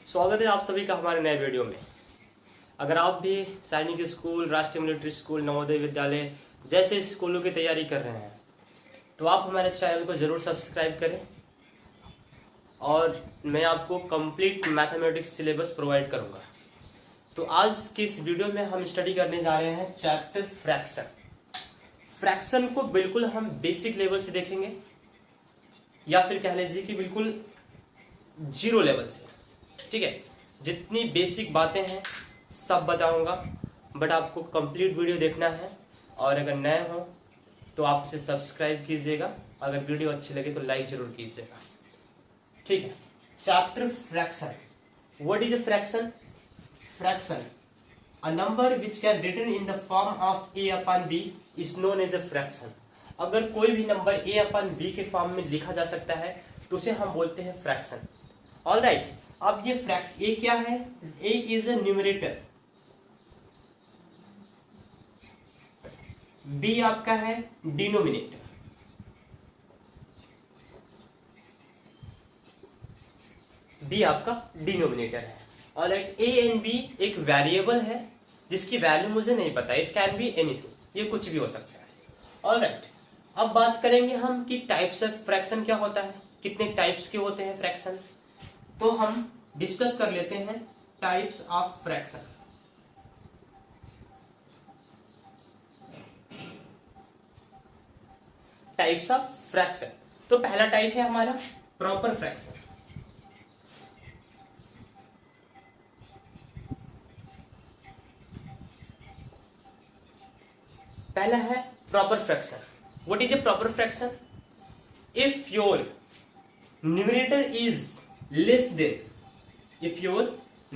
स्वागत है आप सभी का हमारे नए वीडियो में। अगर आप भी सैनिक स्कूल, राष्ट्रीय मिलिट्री स्कूल, नवोदय विद्यालय जैसे स्कूलों की तैयारी कर रहे हैं तो आप हमारे चैनल को ज़रूर सब्सक्राइब करें और मैं आपको कंप्लीट मैथमेटिक्स सिलेबस प्रोवाइड करूंगा। तो आज की इस वीडियो में हम स्टडी करने जा रहे हैं चैप्टर फ्रैक्शन। फ्रैक्शन को बिल्कुल हम बेसिक लेवल से देखेंगे या फिर कह लीजिए कि बिल्कुल जीरो लेवल से। ठीक है, जितनी बेसिक बातें हैं सब बताऊंगा, बट आपको कंप्लीट वीडियो देखना है और अगर नए हो तो आप इसे सब्सक्राइब कीजिएगा। अगर वीडियो अच्छी लगे तो लाइक जरूर कीजिएगा। ठीक है, chapter fraction. What is a fraction? Fraction, a number which can written in the form of a upon b is known as a fraction. अगर कोई भी नंबर a upon b के फॉर्म में लिखा जा सकता है तो उसे हम बोलते हैं फ्रैक्शन। ऑलराइट, अब ये ए क्या है? ए इज अ न्यूमरेटर, बी आपका है डिनोमिनेटर। बी आपका डिनोमिनेटर है। ऑलराइट, ए एंड बी एक वेरिएबल है जिसकी वैल्यू मुझे नहीं पता, इट कैन बी एनीथिंग, ये कुछ भी हो सकता है। ऑलराइट, अब बात करेंगे हम कि टाइप्स ऑफ फ्रैक्शन क्या होता है, कितने टाइप्स के होते हैं फ्रैक्शन। तो हम डिस्कस कर लेते हैं types of fraction. Types of fraction, तो पहला टाइप है हमारा प्रॉपर फ्रैक्शन। पहला है proper fraction. What is a proper fraction? If your numerator is less than, if your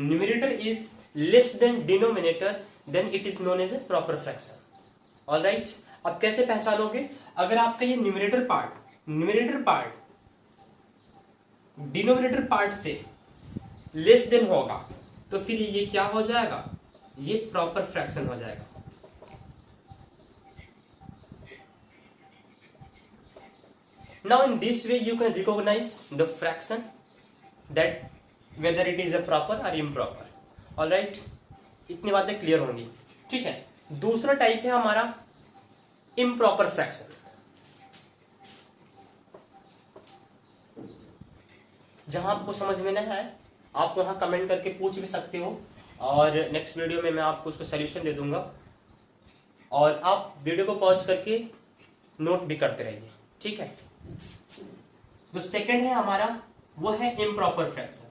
numerator is less than denominator then it is known as a proper fraction. all right, अब कैसे पहचानोगे? अगर आपका ये numerator part denominator part से less than होगा तो फिर ये क्या हो जाएगा? ये प्रॉपर फ्रैक्शन हो जाएगा। now in this way you can recognize the fraction that whether it is a proper or improper. all right, इतनी बातें क्लियर होंगी। ठीक है, दूसरा टाइप है हमारा इम्प्रॉपर फ्रैक्शन। जहां आपको समझ में नहीं आए आप वहां कमेंट करके पूछ भी सकते हो और नेक्स्ट वीडियो में मैं आपको उसका सोल्यूशन दे दूंगा और आप वीडियो को पॉज करके नोट भी करते रहिए। ठीक है, जो सेकंड है हमारा वो है improper fraction.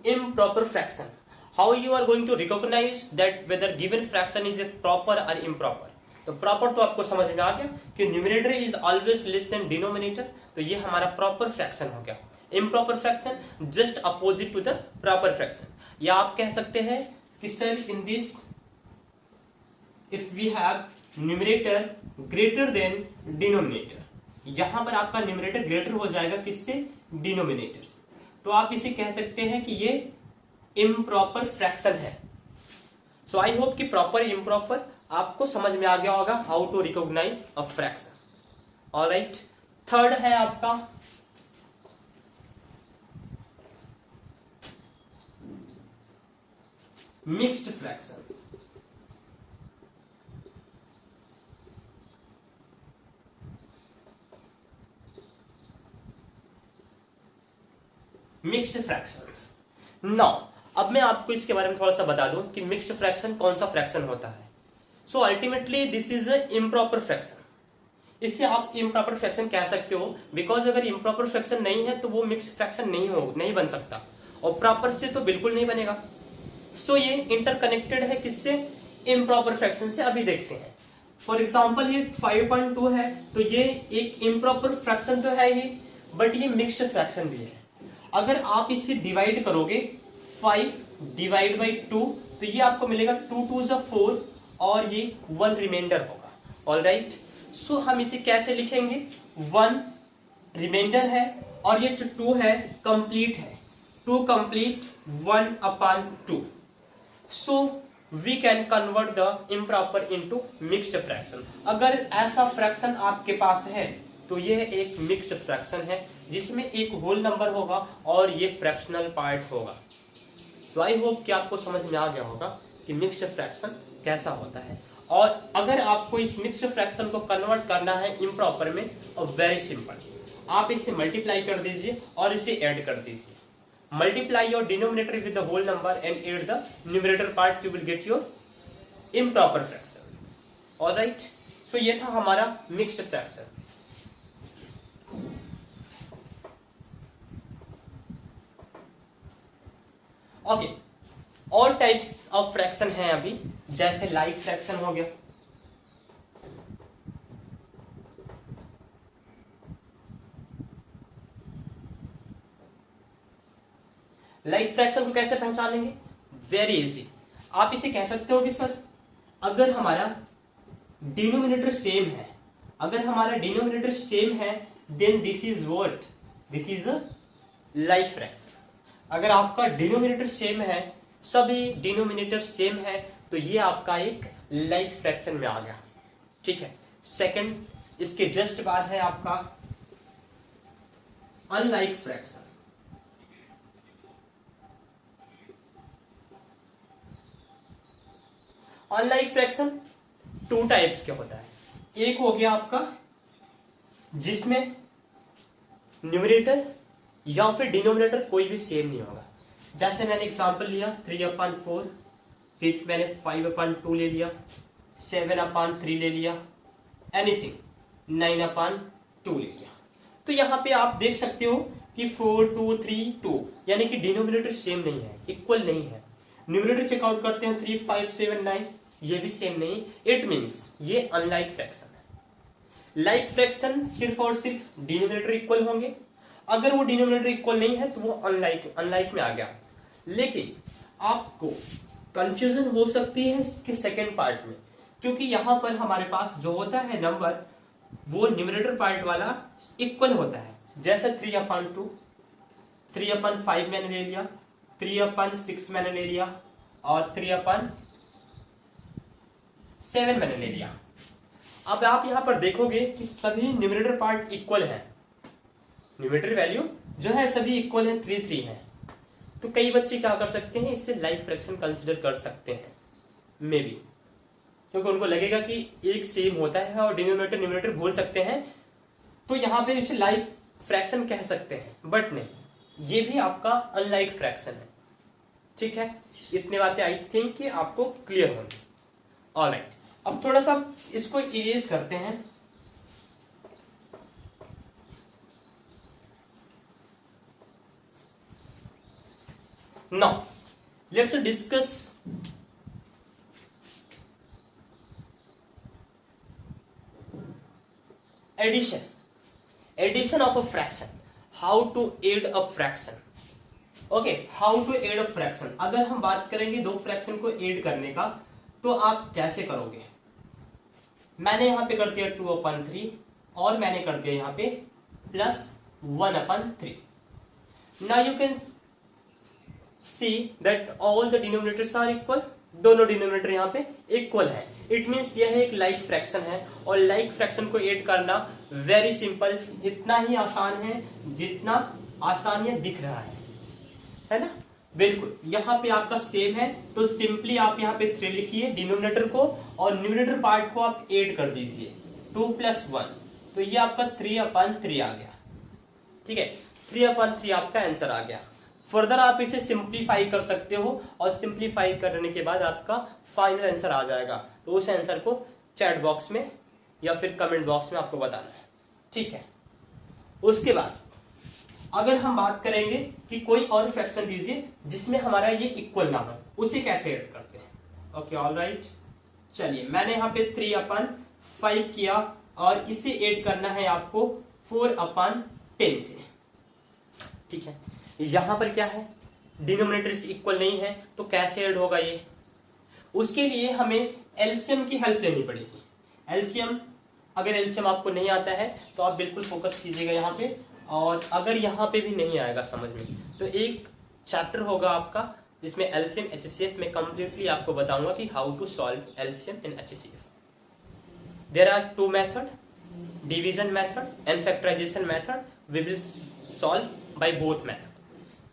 improper fraction, how you are going to recognize that whether given fraction is a proper or improper? तो प्रॉपर तो आपको समझ में आ गया कि numerator is always less than denominator, तो ये हमारा प्रॉपर फ्रैक्शन हो गया। Improper fraction just opposite to the proper fraction. या आप कह सकते हैं कि sir in this if we have numerator greater than denominator, यहां पर आपका न्यूमरेटर ग्रेटर हो जाएगा किससे? डिनोमिनेटर से, तो आप इसे कह सकते हैं कि ये इम्प्रॉपर फ्रैक्शन है। सो आई होप कि प्रॉपर इम्प्रॉपर आपको समझ में आ गया होगा how to recognise a fraction. Alright, third है आपका mixed fraction. Mixed fraction. Now अब मैं आपको इसके बारे में थोड़ा सा बता दूं कि मिक्स्ड फ्रैक्शन कौन सा फ्रैक्शन होता है। So ultimately this is a improper fraction. इससे आप इम्प्रॉपर फ्रैक्शन कह सकते हो बिकॉज अगर इम्प्रॉपर फ्रैक्शन नहीं है तो वो मिक्स्ड फ्रैक्शन नहीं बन सकता और प्रॉपर से तो बिल्कुल नहीं बनेगा। सो ये इंटरकनेक्टेड है किससे? इम्प्रॉपर फ्रैक्शन से। अभी देखते हैं, फॉर एग्जाम्पल ये 5.2 है तो ये एक इम्प्रॉपर फ्रैक्शन तो है ही, बट ये मिक्स्ड फ्रैक्शन भी है। अगर आप इसे डिवाइड करोगे 5 डिवाइड बाई 2 तो ये आपको मिलेगा 2 2 ज़ा 4 और ये 1 रिमाइंडर होगा। ऑलराइट, सो हम इसे कैसे लिखेंगे? 1 रिमाइंडर है और ये जो 2 है कंप्लीट है, 2 complete 1 upon 2। So we can convert the improper into mixed fraction. अगर ऐसा फ्रैक्शन आपके पास है तो ये एक मिक्स्ड फ्रैक्शन है जिसमें एक होल नंबर होगा और ये फ्रैक्शनल पार्ट होगा। सो आई होप कि आपको समझ में आ गया होगा कि मिक्स्ड फ्रैक्शन कैसा होता है। और अगर आपको इस मिक्स्ड फ्रैक्शन को कन्वर्ट करना है इम्प्रॉपर में, और वेरी सिंपल, आप इसे मल्टीप्लाई कर दीजिए और इसे ऐड कर दीजिए। Multiply your denominator with the whole number and add the numerator part, you will get your improper fraction. Alright, so ये था हमारा मिक्स्ड फ्रैक्शन। ओके, और टाइप्स ऑफ फ्रैक्शन हैं अभी, जैसे लाइक फ्रैक्शन हो गया। लाइक फ्रैक्शन को कैसे पहचानेंगे? वेरी इजी, आप इसे कह सकते हो कि सर अगर हमारा डिनोमिनेटर सेम है, अगर हमारा डिनोमिनेटर सेम है then this is what, this is a like fraction. अगर आपका डिनोमिनेटर सेम है, सभी डिनोमिनेटर सेम है, तो ये आपका एक लाइक फ्रैक्शन में आ गया। ठीक है, सेकंड, इसके जस्ट बाद है आपका unlike fraction. Unlike fraction two types के होता है। एक हो गया आपका जिसमें न्यूमरेटर या फिर डिनोमिनेटर कोई भी सेम नहीं होगा। जैसे मैंने एग्जांपल लिया 3/4, फिर मैंने 5/2 ले लिया, 7/3 ले लिया, एनीथिंग 9/2 ले लिया। तो यहाँ पे आप देख सकते हो कि 4, 2, 3, 2, यानी कि डिनोमिनेटर सेम नहीं है, इक्वल नहीं है। न्यूमरेटर चेकआउट करते हैं 3, 5, 7, 9, ये भी सेम नहीं। इट मीन्स ये अनलाइक फ्रैक्शन है। लाइक फ्रैक्शन सिर्फ और सिर्फ डिनोमिनेटर इक्वल होंगे, अगर वो डिनोमिनेटर इक्वल नहीं है तो वो अनलाइक में आ गया। लेकिन आपको कंफ्यूजन हो सकती है इसके सेकेंड पार्ट में, क्योंकि यहां पर हमारे पास जो होता है नंबर वो न्यूमरेटर पार्ट वाला इक्वल होता है। जैसे 3/2, 3/5 मैंने ले लिया, 3/6 मैंने ले लिया और 3/7 मैंने ले लिया। अब आप यहां पर देखोगे कि सभी न्यूमरेटर पार्ट इक्वल है, न्यूमरेटर वैल्यू जो है सभी इक्वल है, 3, 3 है। तो कई बच्चे क्या कर सकते हैं, इससे लाइक फ्रैक्शन कंसीडर कर सकते हैं मे बी, क्योंकि उनको लगेगा कि एक सेम होता है और डिनोमिनेटर न्यूमरेटर भूल सकते हैं, तो यहाँ पे इसे लाइक फ्रैक्शन कह सकते हैं। बट नहीं, ये भी आपका अनलाइक फ्रैक्शन है। ठीक है, इतने बातें आई थिंक कि आपको क्लियर होंगी। ऑलराइट, अब थोड़ा सा इसको इरेज करते हैं। Now, let's discuss addition. Addition of a fraction. How to add a fraction. Okay, how to add a fraction. अगर हम बात करेंगे दो फ्रैक्शन को ऐड करने का, तो आप कैसे करोगे? मैंने यहां पे कर दिया 2/3 और मैंने कर दिया यहां पे +1/3. Now you can see that all the denominators are equal. दोनों डिनोमिनेटर यहाँ पे इक्वल है। इट मीन्स यह एक लाइक फ्रैक्शन है और लाइक फ्रैक्शन को ऐड करना वेरी सिंपल, इतना ही आसान है जितना आसान ये दिख रहा है ना? बिल्कुल, यहाँ पे आपका सेम है तो सिंपली आप यहाँ पे 3 लिखिए डिनोमिनेटर को और न्यूमरेटर पार्ट को आप ऐड कर दीजिए 2 + 1, तो ये आपका 3/3 आ गया। ठीक है, 3/3 आपका आंसर आ गया। फर्दर आप इसे सिंप्लीफाई कर सकते हो और सिंप्लीफाई करने के बाद आपका फाइनल आंसर आ जाएगा। तो उस आंसर को चैट बॉक्स में या फिर कमेंट बॉक्स में आपको बताना है। ठीक है, उसके बाद अगर हम बात करेंगे कि कोई और फ्रैक्शन दीजिए जिसमें हमारा ये इक्वल ना हो, उसे कैसे ऐड करते हैं? ओके, ऑलराइट, चलिए मैंने यहाँ पे 3/5 किया और इसे ऐड करना है आपको 4/10 से। ठीक है, यहां पर क्या है, डिनोमिनेटर्स इक्वल नहीं है तो कैसे ऐड होगा ये? उसके लिए हमें एलसीएम की हेल्प लेनी पड़ेगी। एलसीएम, अगर एलसीएम आपको नहीं आता है तो आप बिल्कुल फोकस कीजिएगा यहाँ पे, और अगर यहाँ पे भी नहीं आएगा समझ में तो एक चैप्टर होगा आपका जिसमें एलसीएम एचसीएफ में कंप्लीटली आपको बताऊंगा कि how to solve LCM in HCF. There are two method, division method and factorisation method. We will solve by both method.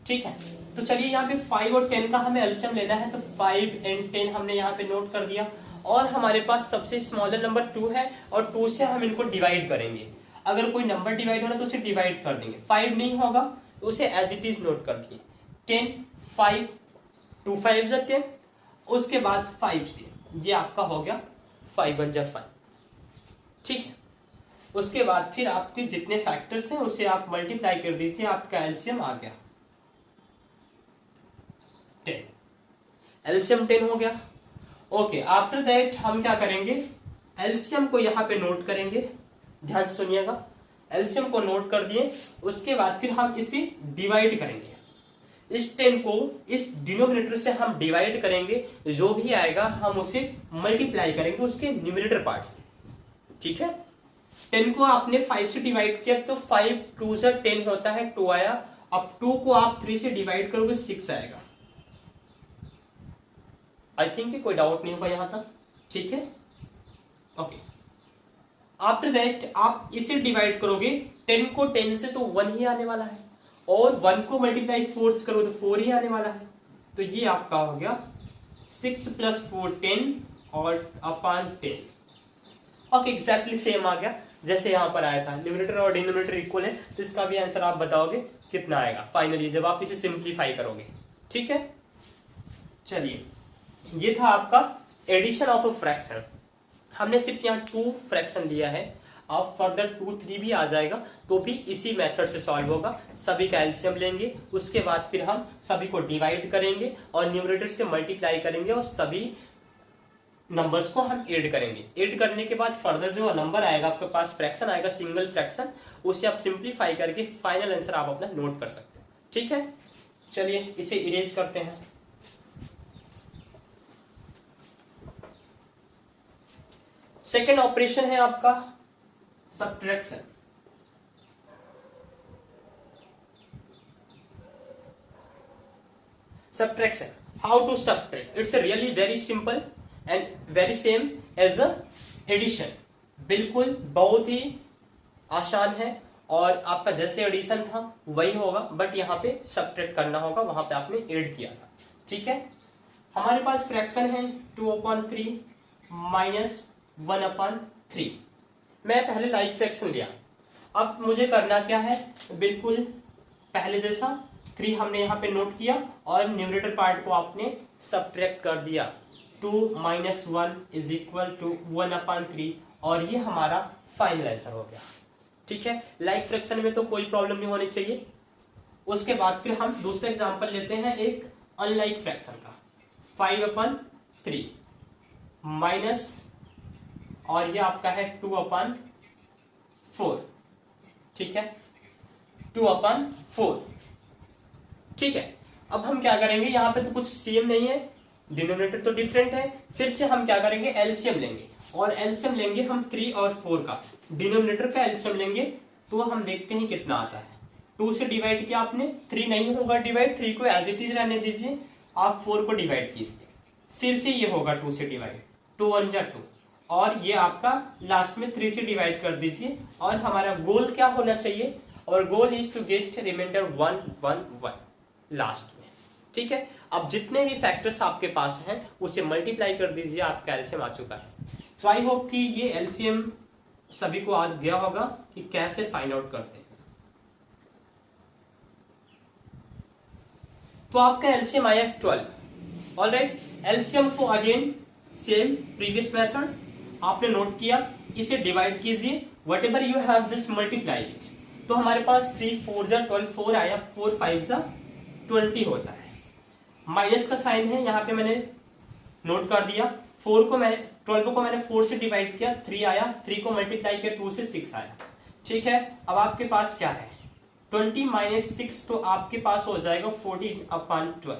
ठीक है, तो चलिए यहाँ पे 5 और 10 का हमें एलसीएम लेना है, तो 5 एंड 10 हमने यहाँ पे नोट कर दिया। और हमारे पास सबसे स्मॉलर नंबर 2 है और 2 से हम इनको डिवाइड करेंगे। अगर कोई नंबर डिवाइड हो रहा है तो उसे डिवाइड कर देंगे। 5 नहीं होगा तो उसे एज इट इज नोट कर दिए। 10, 5, 2 5 10, उसके बाद 5 से ये आपका हो गया 5 1 5। ठीक है, उसके बाद फिर आपके जितने फैक्टर्स हैं उसे आप मल्टीप्लाई कर दीजिए, आपका एलसीएम आ गया 10। एलसीएम 10 हो गया। ओके, आफ्टर दैट हम क्या करेंगे, एलसीएम को यहाँ पे नोट करेंगे। ध्यान से सुनिएगा, एलसीएम को नोट कर दिए, उसके बाद फिर हम इसे डिवाइड करेंगे। इस 10 को इस डिनोमिनेटर से हम डिवाइड करेंगे, जो भी आएगा हम उसे मल्टीप्लाई करेंगे उसके न्यूमरेटर पार्ट से। ठीक है, 10 को आपने 5 से डिवाइड किया तो 5 2 से 10 होता है, 2 आया। अब 2 को आप 3 से डिवाइड करोगे 6 आएगा। आई थिंक कोई डाउट नहीं होगा यहां तक। ठीक है, ओके। आफ्टर दैट आप इसे डिवाइड करोगे, 10 को 10 से तो 1 ही आने वाला है, और 1 को मल्टीप्लाई 4 से करोगे तो 4 ही आने वाला है। तो ये आपका हो गया 6 + 4 10 और अपॉन 10। ओके, एग्जैक्टली सेम आ गया जैसे यहाँ पर आया था। न्यूमरेटर और डिनोमिनेटर इक्वल है, तो इसका भी आंसर आप बताओगे कितना आएगा फाइनली जब आप इसे सिंप्लीफाई करोगे। ठीक है, चलिए, ये था आपका एडिशन ऑफ अ फ्रैक्शन। हमने सिर्फ यहाँ 2 फ्रैक्शन लिया है, अब फर्दर 2 3 भी आ जाएगा तो भी इसी मेथड से सॉल्व होगा। सभी का एलसीएम लेंगे, उसके बाद फिर हम सभी को डिवाइड करेंगे और न्यूमरेटर से मल्टीप्लाई करेंगे और सभी नंबर्स को हम ऐड करेंगे। ऐड करने के बाद फर्दर जो नंबर आएगा आपके पास, फ्रैक्शन आएगा, सिंगल फ्रैक्शन, उसे आप सिंप्लीफाई करके फाइनल आंसर आप अपना नोट कर सकते हैं। ठीक है, चलिए इसे इरेज करते हैं। सेकेंड ऑपरेशन है आपका subtraction. Subtraction, how to subtract, it's really very simple and very same as a addition. बिल्कुल बहुत ही आसान है और आपका जैसे एडिशन था वही होगा, बट यहाँ पे सब्ट्रैक्ट करना होगा, वहां पे आपने ऐड किया था। ठीक है, हमारे पास फ्रैक्शन है 2/3 माइनस 1/3। मैं पहले लाइक फ्रैक्शन लिया, अब मुझे करना क्या है, बिल्कुल पहले जैसा 3 हमने यहाँ पे नोट किया और न्यूमरेटर पार्ट को आपने सब्ट्रैक्ट कर दिया। 2 - 1 = 1/3 और ये हमारा फाइनल आंसर हो गया। ठीक है, लाइक फ्रैक्शन में तो कोई प्रॉब्लम नहीं होनी चाहिए। उसके बाद फिर हम दूसरा एग्जांपल लेते हैं एक अनलाइक फ्रैक्शन का, 5/3 माइनस, और ये आपका है 2/4। ठीक है, 2/4। ठीक है, अब हम क्या करेंगे, यहाँ पे तो कुछ सेम नहीं है, डिनोमिनेटर तो डिफरेंट है। फिर से हम क्या करेंगे, एलसीएम लेंगे, और एलसीएम लेंगे हम 3 और 4 का। डिनोमिनेटर का एलसीएम लेंगे तो हम देखते हैं कितना आता है। 2 से डिवाइड किया आपने, 3 नहीं होगा डिवाइड, 3 को एज इट इज रहने दीजिए, आप 4 को डिवाइड कीजिए, फिर से ये होगा 2 से डिवाइड, 2 1 जा 2, और ये आपका लास्ट में 3 से डिवाइड कर दीजिए। और हमारा गोल क्या होना चाहिए, और goal is to get remainder 1 1 1 last में। ठीक है, अब जितने भी फैक्टर्स आपके पास हैं उसे मल्टीप्लाई कर दीजिए, आपका एलसीएम आ चुका है। तो आई होप कि ये एलसीएम सभी को आज गया होगा कि कैसे फाइंड आउट करते हैं। तो आपका एलसीएम आया 12। ऑलराइट, एलसीएम को अगेन सेम प्रीवियस मेथड आपने नोट किया, इसे डिवाइड कीजिए, what ever you have just multiply it. तो हमारे पास 3 4 जा 12, 4 आया, 4 5 जा 20 होता है। माइनस का साइन है, यहाँ पे मैंने नोट कर दिया। 12 को मैंने 4 से डिवाइड किया, 3 आया, 3 को मल्टीप्लाई किया 2 से 6 आया। ठीक है, अब आपके पास क्या है, 20 - 6, तो आपके पास हो जाएगा 14/12।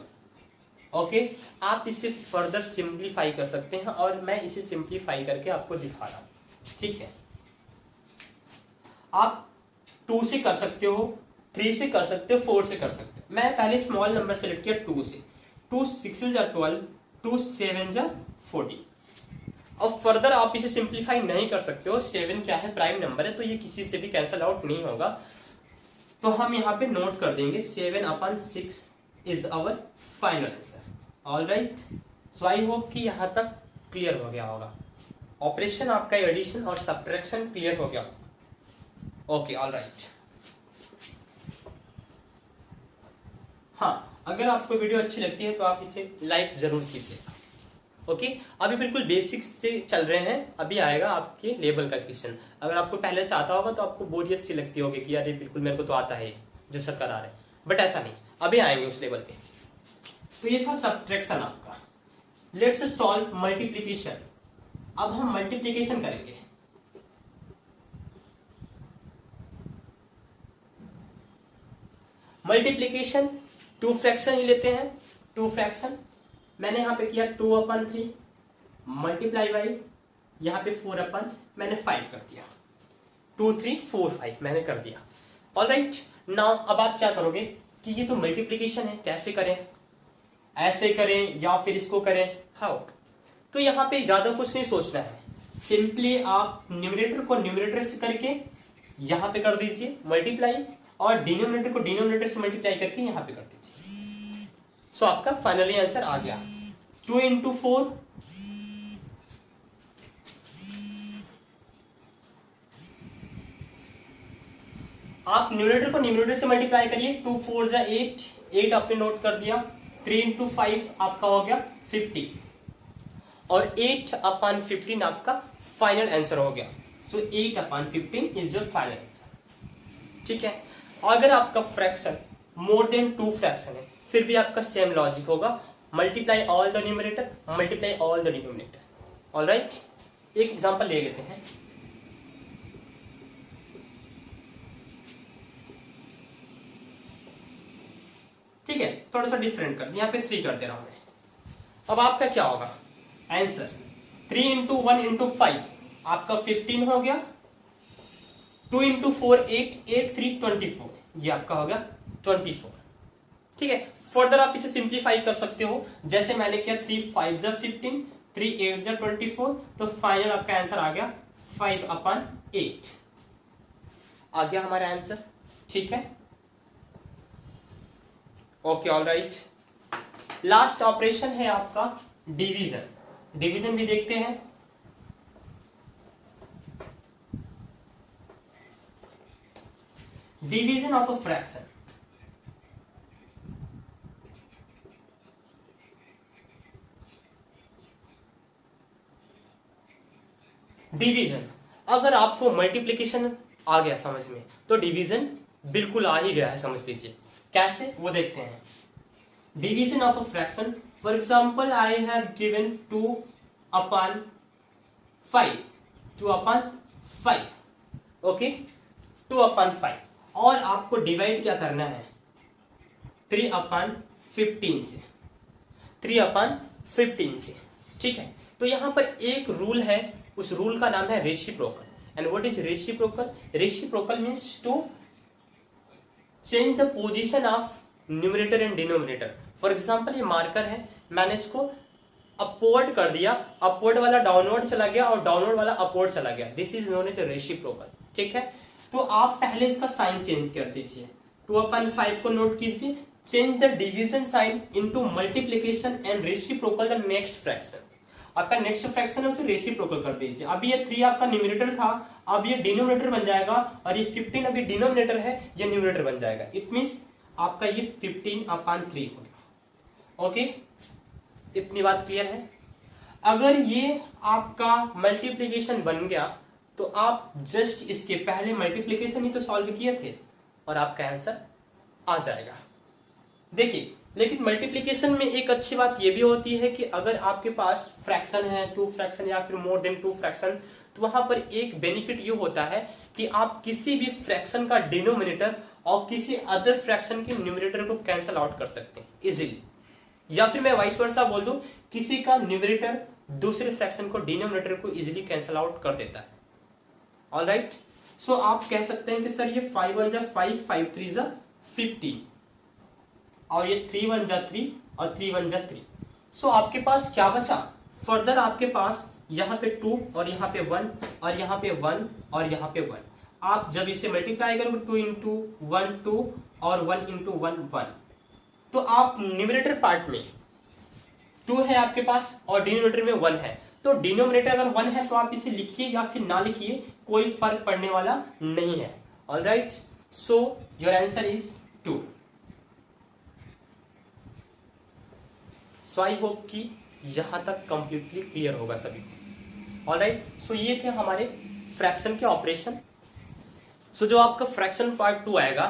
ओके, आप इसे फर्दर सिंप्लीफाई कर सकते हैं और मैं इसे सिंप्लीफाई करके आपको दिखा रहा हूं। ठीक है, आप 2 से कर सकते हो, 3 से कर सकते हो, 4 से कर सकते हो। मैं पहले स्मॉल नंबर सेलेक्ट किया 2 से। 2 6 जा 12, 2 7 जा 14। अब फर्दर आप इसे सिंप्लीफाई नहीं कर सकते हो, 7 क्या है, प्राइम नंबर है, तो ये किसी से भी कैंसिल आउट नहीं होगा। तो हम यहाँ पे नोट कर देंगे 7/6 is our final answer. All right, so I hope कि यहाँ तक क्लियर हो गया होगा। ऑपरेशन आपका एडिशन और सब्ट्रैक्शन क्लियर हो गया। Okay, all right. हाँ, अगर आपको वीडियो अच्छी लगती है तो आप इसे लाइक जरूर कीजिएगा। ओके, अभी बिल्कुल बेसिक्स से चल रहे हैं, अभी आएगा आपके लेवल का क्वेश्चन। अगर आपको पहले से आता होगा तो आपको बोरियत सी लगती होगी कि यार ये बिल्कुल मेरे को तो आता है जो सर करा रहे हैं, बट ऐसा नहीं, अभी आएंगे उस लेवल पे। तो ये था सब्ट्रैक्शन आपका। Let's solve multiplication. अब हम मल्टीप्लिकेशन करेंगे। मल्टीप्लिकेशन 2 फ्रैक्शन ही लेते हैं। 2 फ्रैक्शन मैंने यहाँ पे किया 2/3 मल्टीप्लाई बाई यहाँ पे 4 मैंने 5 कर दिया। 2 3 4 5 मैंने कर दिया। ऑल राइट, नाउ अब आप क्या करोगे कि ये तो मल्टीप्लिकेशन है, कैसे करें, ऐसे करें या फिर इसको करें, हाउ। तो यहाँ पे ज्यादा कुछ नहीं सोचना है, सिंपली आप न्यूमरेटर को न्यूमरेटर से करके यहाँ पे कर दीजिए मल्टीप्लाई, और डिनोमिनेटर को डिनोमिनेटर से मल्टीप्लाई करके यहाँ पे कर दीजिए। सो आपका फाइनली आंसर आ गया 2 × 4 आप न्यूमरेटर को न्यूमरेटर से मल्टीप्लाई करिए। 2 4 जा 8, 8 आपने नोट कर दिया। 3 × 5 आपका हो गया 50, और 8/15 आपका फाइनल आंसर हो गया। सो 8/15 इज योर फाइनल आंसर। ठीक है, अगर आपका फ्रैक्शन मोर देन 2 फ्रैक्शन है फिर भी आपका सेम लॉजिक होगा, multiply all the numerator, multiply all the denominator. All right, एक एग्जांपल ले लेते हैं। ठीक है, थोड़ा सा डिफरेंट कर दिया, यहाँ पे 3 कर दे रहा हूं मैं। अब आपका क्या होगा आंसर, 3 × 1 × 5 आपका 15 हो गया। 2 × 4 8, 8 3 24, ये आपका हो गया 24। ठीक है, फर्दर आप इसे सिंप्लीफाई कर सकते हो, जैसे मैंने किया 3 5 जा 15, 3 8 जा 24, तो फाइनल आपका आंसर आ गया 5/8 आ गया हमारा आंसर। ठीक है, okay, all right. Last operation है आपका डिवीजन। डिवीजन भी देखते हैं। Division of a fraction. Division, अगर आपको मल्टीप्लिकेशन आ गया समझ में तो डिवीजन बिल्कुल आ ही गया है, समझ लीजिए। कैसे वो देखते हैं। Division of a fraction, for example I have given 2/5, 2/5, okay, 2/5, और आपको डिवाइड क्या करना है 3/15 से, 3/15 से। ठीक है, तो यहां पर एक रूल है, उस रूल का नाम है reciprocal. And what is reciprocal? Reciprocal means to change the position of numerator and denominator. For example ये मार्कर है, मैंने इसको अपवर्ड कर दिया, अपवर्ड वाला डाउनवर्ड चला गया और डाउनवर्ड वाला अपवर्ड चला गया, this is known as reciprocal. ठीक है, तो आप पहले इसका साइन चेंज कर दीजिए। 2/5 को नोट कीजिए, change the division sign into multiplication and reciprocal the next fraction. आपका नेक्स्ट फ्रैक्शन है उसे रेसिप्रोकल कर दीजिए। अभी ये 3 आपका न्यूमरेटर था, अब ये डिनोमिनेटर बन जाएगा, और ये 15 अभी डिनोमिनेटर है, ये न्यूमरेटर बन जाएगा। इट मींस आपका ये 15/3 हो गया। ओके, इतनी बात क्लियर है। अगर ये आपका मल्टीप्लिकेशन बन गया तो आप जस्ट इसके पहले मल्टीप्लिकेशन ही तो सॉल्व किए थे और आपका आंसर आ जाएगा। देखिए, लेकिन मल्टीप्लिकेशन में एक अच्छी बात यह भी होती है कि अगर आपके पास फ्रैक्शन है 2 फ्रैक्शन या फिर मोर देन 2 फ्रैक्शन, तो वहां पर एक बेनिफिट ये होता है कि आप किसी भी फ्रैक्शन का डिनोमिनेटर और किसी अदर फ्रैक्शन के न्यूमरेटर को कैंसिल आउट कर सकते हैं इजीली। या फिर मैं वाइस वर्सा बोल दूं, किसी का न्यूमरेटर दूसरे फ्रैक्शन को डिनोमिनेटर को इजीली कैंसिल आउट कर देता है। ऑल राइट, सो आप कह सकते हैं कि सर ये 5 1 जा 5, 5 3 जा 15, और ये 3 1 जा 3 और 3 1 जा 3। सो आपके पास क्या बचा, फर्दर आपके पास यहाँ पे 2 और यहाँ पे 1 और यहाँ पे 1 और यहाँ पे 1। आप जब इसे मल्टीप्लाई करोगे 2 इंटू 1 2 और 1 इंटू 1 1, तो आप न्यूमरेटर पार्ट में 2 है आपके पास और डिनोमिनेटर में 1 है। तो डिनोमिनेटर अगर 1 है तो आप इसे लिखिए या फिर ना लिखिए, कोई फर्क पड़ने वाला नहीं है। Alright, so your answer is 2। So I hope कि यहां तक कंप्लीटली क्लियर होगा सभी को। ऑलराइट, सो ये थे हमारे फ्रैक्शन के ऑपरेशन। सो जो आपका फ्रैक्शन पार्ट 2 आएगा,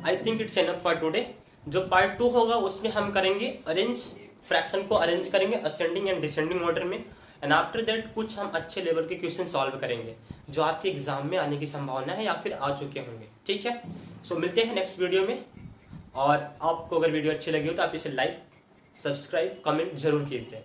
I think it's enough for today. जो पार्ट 2 होगा उसमें हम करेंगे अरेंज, फ्रैक्शन को अरेंज करेंगे असेंडिंग एंड डिसेंडिंग ऑर्डर में। एंड आफ्टर दैट कुछ हम अच्छे लेवल के क्वेश्चन सॉल्व करेंगे जो आपके एग्जाम में आने की संभावना है या फिर आ चुके होंगे। ठीक है, सो मिलते हैं नेक्स्ट वीडियो में। और आपको अगर वीडियो अच्छी लगी हो तो आप इसे लाइक, सब्सक्राइब, कमेंट जरूर कीजिए।